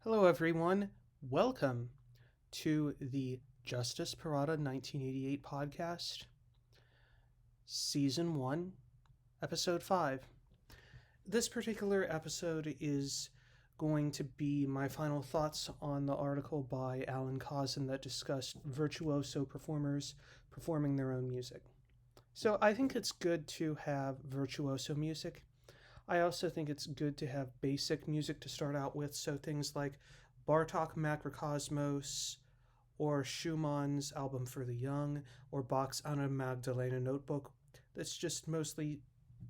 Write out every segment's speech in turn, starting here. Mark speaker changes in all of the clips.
Speaker 1: Hello, everyone. Welcome to the Justus Parrotta 1988 podcast, Season 1, Episode 5. This particular episode is going to be my final thoughts on the article by Allan Kozzin that discussed virtuoso performers performing their own music. So I think it's good to have virtuoso music. I also think it's good to have basic music to start out with, so things like Bartók Makrokosmos, or Schumann's Album for the Young, or Bach's Anna Magdalena Notebook. That's just mostly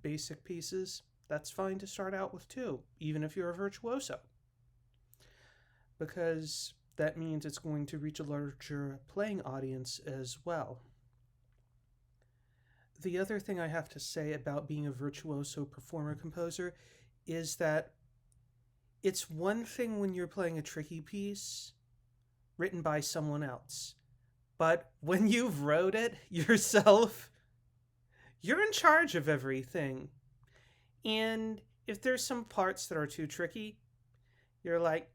Speaker 1: basic pieces. That's fine to start out with too, even if you're a virtuoso, because that means it's going to reach a larger playing audience as well. The other thing I have to say about being a virtuoso performer-composer is that it's one thing when you're playing a tricky piece written by someone else, but when you've wrote it yourself, you're in charge of everything. And if there's some parts that are too tricky, you're like,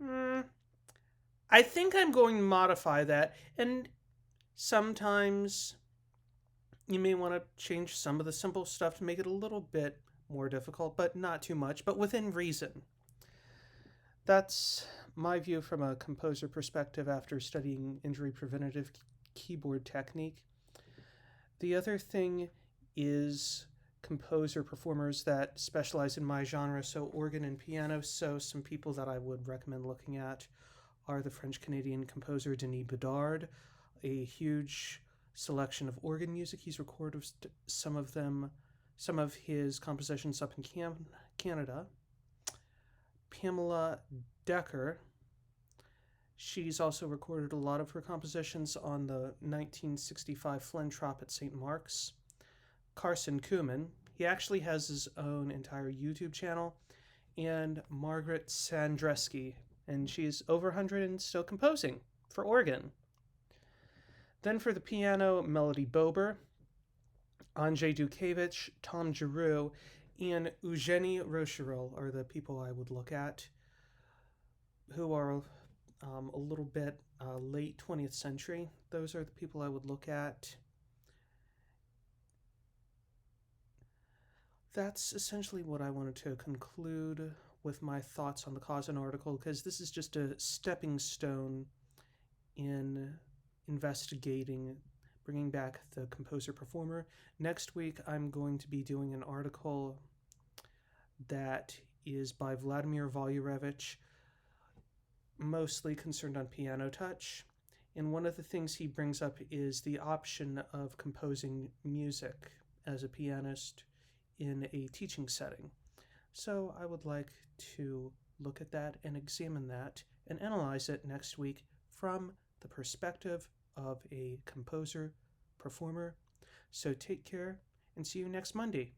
Speaker 1: I think I'm going to modify that. And sometimes you may want to change some of the simple stuff to make it a little bit more difficult, but not too much, but within reason. That's my view from a composer perspective after studying injury preventative keyboard technique. The other thing is composer performers that specialize in my genre, so organ and piano. So some people that I would recommend looking at are the French-Canadian composer Denis Bedard, a huge selection of organ music. He's recorded some of his compositions up in Canada. Pamela Decker. She's also recorded a lot of her compositions on the 1965 Flentrop at St. Mark's. Carson Kuhlman. He actually has his own entire YouTube channel. And Margaret Sandreski. And she's over 100 and still composing for organ. Then for the piano, Melody Bober, Andrzej Dukevich, Tom Giroux, and Eugenie Rocherol are the people I would look at, who are a little bit late 20th century. Those are the people I would look at. That's essentially what I wanted to conclude with my thoughts on the Kozinn article, because this is just a stepping stone in investigating bringing back the composer-performer. Next week, I'm going to be doing an article that is by Vladimir Volyarevich, mostly concerned on piano touch. And one of the things he brings up is the option of composing music as a pianist in a teaching setting. So I would like to look at that and examine that and analyze it next week from the perspective of a composer, performer. So take care and see you next Monday.